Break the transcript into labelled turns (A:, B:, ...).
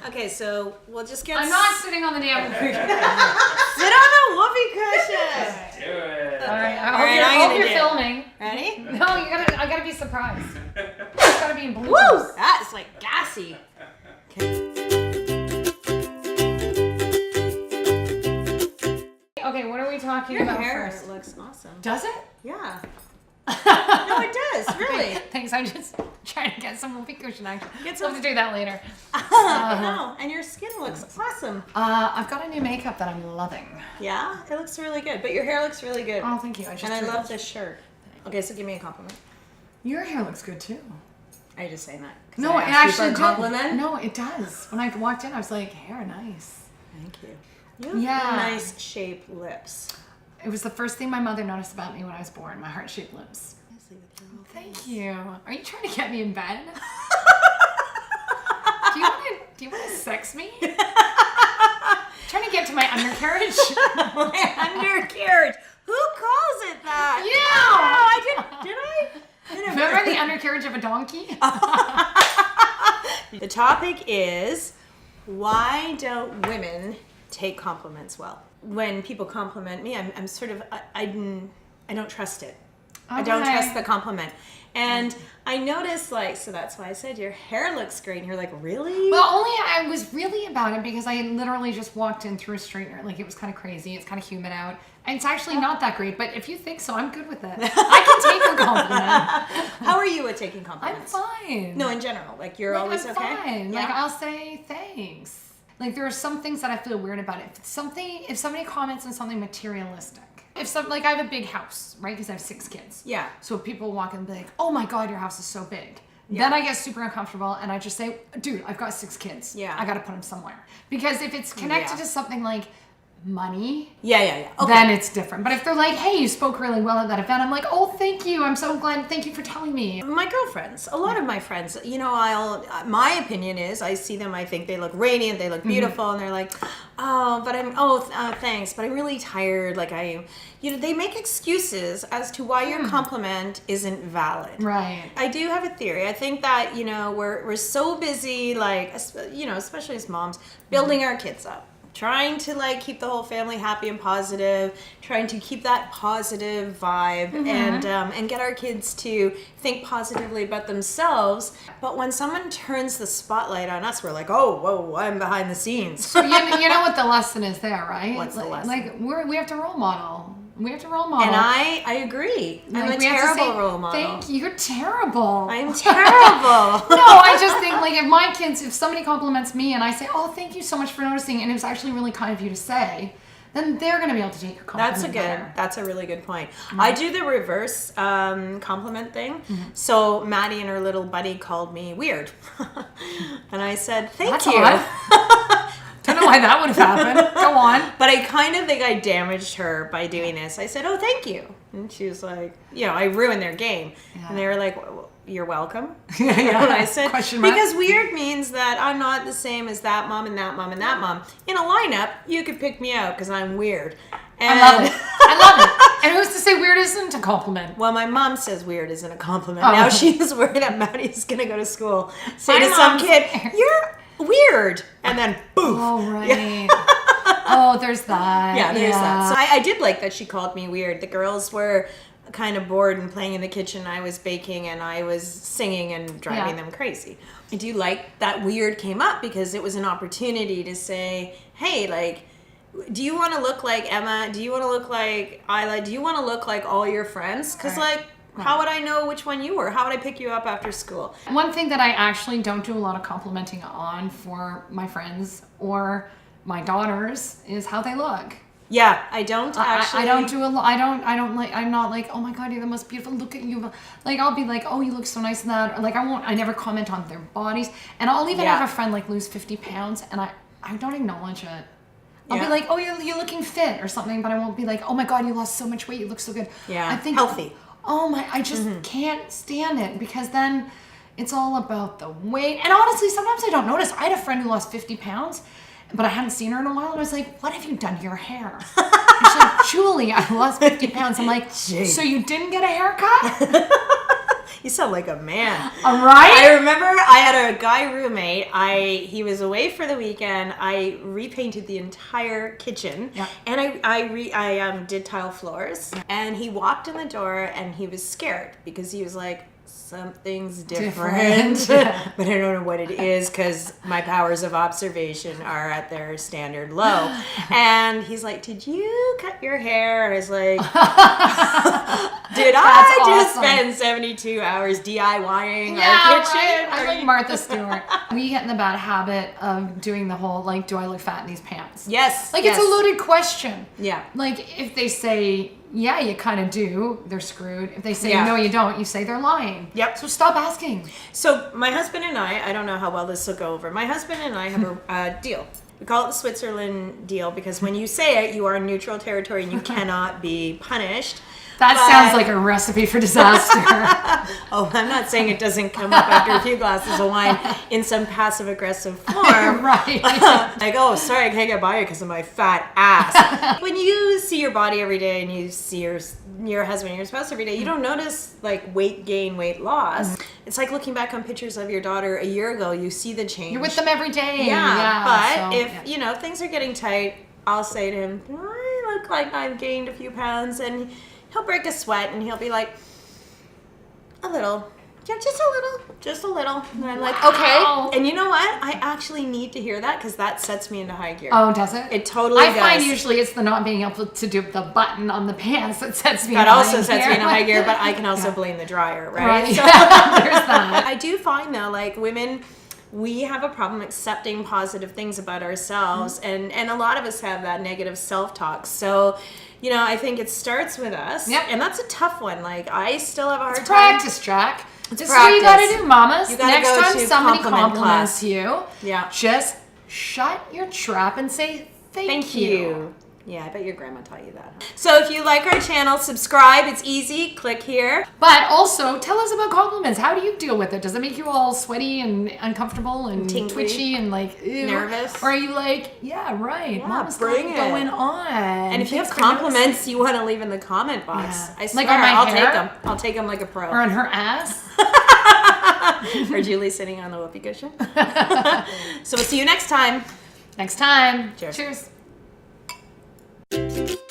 A: Okay, so we'll just get.
B: I'm not sitting on the damn cushion.
A: Sit on a whoopee cushion.
C: Do it.
B: All right,
A: All
B: I
A: right, I'm
B: hope
A: gonna
B: you're
A: do it.
B: filming.
A: Ready?
B: No, I gotta be surprised. It's gotta be in blue.
A: Woo! That's like gassy.
B: Okay, what are we talking
A: Your
B: about
A: hair
B: first?
A: looks awesome.
B: Does it?
A: Yeah. No, it does. Really.
B: Thanks. I'm just trying to get some whoopee cushion action.
A: Get
B: We'll
A: some-
B: have to do that later.
A: No, and your skin looks awesome.
B: I've got a new makeup that I'm loving.
A: Yeah, it looks really good. But your hair looks really good.
B: Oh, thank you.
A: And I love this shirt. Okay, so give me a compliment.
B: Your hair looks good too.
A: Are you just saying that? 'Cause
B: No,
A: I
B: it
A: asked you for
B: actually
A: a
B: does.
A: compliment.
B: No, it does. When I walked in, I was like, hair nice.
A: Thank you. You have
B: Yeah.
A: nice shaped lips.
B: It was the first thing my mother noticed about me when I was born, my heart-shaped lips. Thank you. Are you trying to get me in bed? Do you want to sex me? Trying to get to my undercarriage?
A: My undercarriage. Who calls it that?
B: You!
A: Oh, I did I?
B: Remember the undercarriage of a donkey?
A: The topic is, why don't women take compliments well? When people compliment me, I'm sort of, I don't trust it. I don't
B: Okay.
A: trust the compliment. And I noticed, like, so that's why I said your hair looks great. And you're like, really?
B: Well, only I was really about it because I literally just walked in through a straightener. Like, it was kind of crazy. It's kind of humid out. And it's actually not that great, but if you think so, I'm good with it. I can take a compliment.
A: How are you at taking
B: I'm
A: compliments?
B: fine.
A: No, in general. Like, you're
B: Like,
A: always
B: I'm
A: okay?
B: fine.
A: Yeah.
B: Like, I'll say thanks. Like, there are some things that I feel weird about it. If somebody comments on something materialistic. Like, I have a big house, right? Because I have 6 kids.
A: Yeah.
B: So if people walk in and be like, oh my God, your house is so big.
A: Yeah.
B: Then I get super uncomfortable and I just say, dude, I've got 6 kids.
A: Yeah.
B: I got to put them somewhere. Because if it's connected
A: Yeah.
B: to something like money,
A: Yeah. Okay.
B: then it's different. But if they're like, hey, you spoke really well at that event, I'm like, oh, thank you. I'm so glad. Thank you for telling me.
A: My girlfriends, a lot of my friends, you know, my opinion is, I see them, I think they look radiant, they look beautiful, and they're like, thanks, but I'm really tired. Like, they make excuses as to why your compliment isn't valid.
B: Right.
A: I do have a theory. I think that, you know, we're so busy, like, you know, especially as moms, building our kids up. Trying to, like, keep the whole family happy and positive, trying to keep that positive vibe and get our kids to think positively about themselves. But when someone turns the spotlight on us, we're like, oh, whoa, I'm behind the scenes.
B: So you know what the lesson is there, right?
A: What's the lesson?
B: Like, we have to role model. We have to role model.
A: And I agree. I'm
B: Like,
A: a
B: we have to
A: terrible
B: say,
A: role model.
B: Thank you. You're terrible.
A: I'm terrible.
B: No, I just think, like, if somebody compliments me and I say, oh, thank you so much for noticing, and it was actually really kind of you to say, then they're going to be able to take your compliment better.
A: That's a really good point. I do the reverse compliment thing. So Maddie and her little buddy called me weird. And I said, thank
B: That's
A: you.
B: odd. Don't know why that would have happened. Go on.
A: But I kind of think I damaged her by doing this. I said, oh, thank you. And she was like, you know, I ruined their game.
B: Yeah.
A: And they were like, well, you're welcome.
B: Yeah.
A: And I said,
B: Question mark.
A: because weird means that I'm not the same as that mom and that mom and that mom. In a lineup, you could pick me out because I'm weird. And
B: I love it. I love it. And who's to say weird isn't a compliment?
A: Well, my mom says weird isn't a compliment.
B: Oh.
A: Now she's worried that Maddie's going to go to school, say
B: My
A: to some
B: mom's-
A: kid, you're weird. And then, boof.
B: Oh, right. Oh, there's that.
A: Yeah, there's that. So I did like that she called me weird. The girls were kind of bored and playing in the kitchen. I was baking and I was singing and driving them crazy. I do like that weird came up because it was an opportunity to say, hey, like, do you want to look like Emma? Do you want to look like Isla? Do you want to look like all your friends? Because,
B: Right.
A: like, how would I know which one you were? How would I pick you up after school?
B: One thing that I actually don't do a lot of complimenting on for my friends or my daughters is how they look.
A: Yeah, I don't actually.
B: I don't do a lot. I don't like. I'm not like, oh my God, you're the most beautiful. Look at you. Like, I'll be like, oh, you look so nice in that. Or like, I never comment on their bodies. And I'll even have a friend like lose 50 pounds, and I don't acknowledge it. I'll be like, oh, you're looking fit or something, but I won't be like, oh my God, you lost so much weight. You look so good.
A: Yeah,
B: I think
A: healthy.
B: Oh my, I just can't stand it because then it's all about the weight. And honestly, sometimes I don't notice. I had a friend who lost 50 pounds, but I hadn't seen her in a while. And I was like, what have you done to your hair? And she's like, Julie, I lost 50 pounds. I'm like, so you didn't get a haircut?
A: You sound like a man.
B: All right.
A: I remember I had a guy roommate. He was away for the weekend. I repainted the entire kitchen,
B: Yeah.
A: and I did tile floors. And he walked in the door, and he was scared because he was like, something's different.
B: Yeah.
A: But I don't know what it is because my powers of observation are at their standard low. And he's like, did you cut your hair? I was like, did I just
B: awesome.
A: spend 72 hours DIYing
B: Yeah,
A: our kitchen?
B: right. I'm
A: Are
B: like
A: you-
B: Martha Stewart. We get in the bad habit of doing the whole, like, do I look fat in these pants?
A: Yes.
B: Like,
A: yes.
B: it's a loaded question.
A: Yeah.
B: Like, if they say, yeah, you kind of do, they're screwed. If they say,
A: Yeah.
B: no, you don't, you say they're lying.
A: Yep.
B: So stop asking.
A: So my husband and I don't know how well this will go over. My husband and I have a deal. We call it the Switzerland deal because when you say it, you are in neutral territory and you cannot be punished.
B: That
A: But-
B: sounds like a recipe for disaster.
A: Oh, I'm not saying it doesn't come up after a few glasses of wine in some passive aggressive form.
B: Right.
A: Like, oh, sorry, I can't get by you because of my fat ass. When you see your body every day and you see your husband and your spouse every day, you don't notice like weight gain, weight loss. It's like looking back on pictures of your daughter a year ago. You see the change.
B: You're with them every day.
A: Yeah, but
B: so,
A: if you know if things are getting tight, I'll say to him, I look like I've gained a few pounds, and he'll break a sweat and he'll be like, a little. Yeah, just a little. And I'm like,
B: Wow.
A: okay. And you know what? I actually need to hear that because that sets me into high gear.
B: Oh, does it?
A: It totally
B: I
A: does.
B: find usually it's the not being able to do the button on the pants that sets me
A: That
B: in
A: also
B: high
A: sets
B: gear.
A: me into high gear, but I can also
B: Yeah.
A: blame the dryer, right?
B: Right.
A: So-
B: There's that.
A: I do find though, like women, we have a problem accepting positive things about ourselves, and a lot of us have that negative self-talk. So, you know, I think it starts with us.
B: Yep.
A: And that's a tough one. Like I still have a hard time.
B: Practice, Jack. This is
A: practice.
B: what you gotta do, mamas.
A: You gotta
B: Next
A: go
B: time
A: to
B: somebody
A: compliment
B: compliments
A: class.
B: you,
A: Yeah.
B: just shut your trap and say
A: Thank you. Yeah, I bet your grandma taught you that. So if you like our channel, subscribe. It's easy. Click here.
B: But also, tell us about compliments. How do you deal with it? Does it make you all sweaty and uncomfortable and
A: Tingly.
B: twitchy and like ew?
A: Nervous.
B: Or are you like, yeah, right,
A: Yeah,
B: mama's got
A: bring
B: it
A: it.
B: going on.
A: And if you have
B: Thanks for noticing.
A: compliments you want to leave in the comment box,
B: Yeah.
A: I swear
B: Like on my
A: I'll
B: hair?
A: take them. I'll take them like a pro.
B: Or on her ass.
A: Or Julie sitting on the whoopee cushion. So we'll see you next time.
B: Next time.
A: Cheers.
B: Cheers.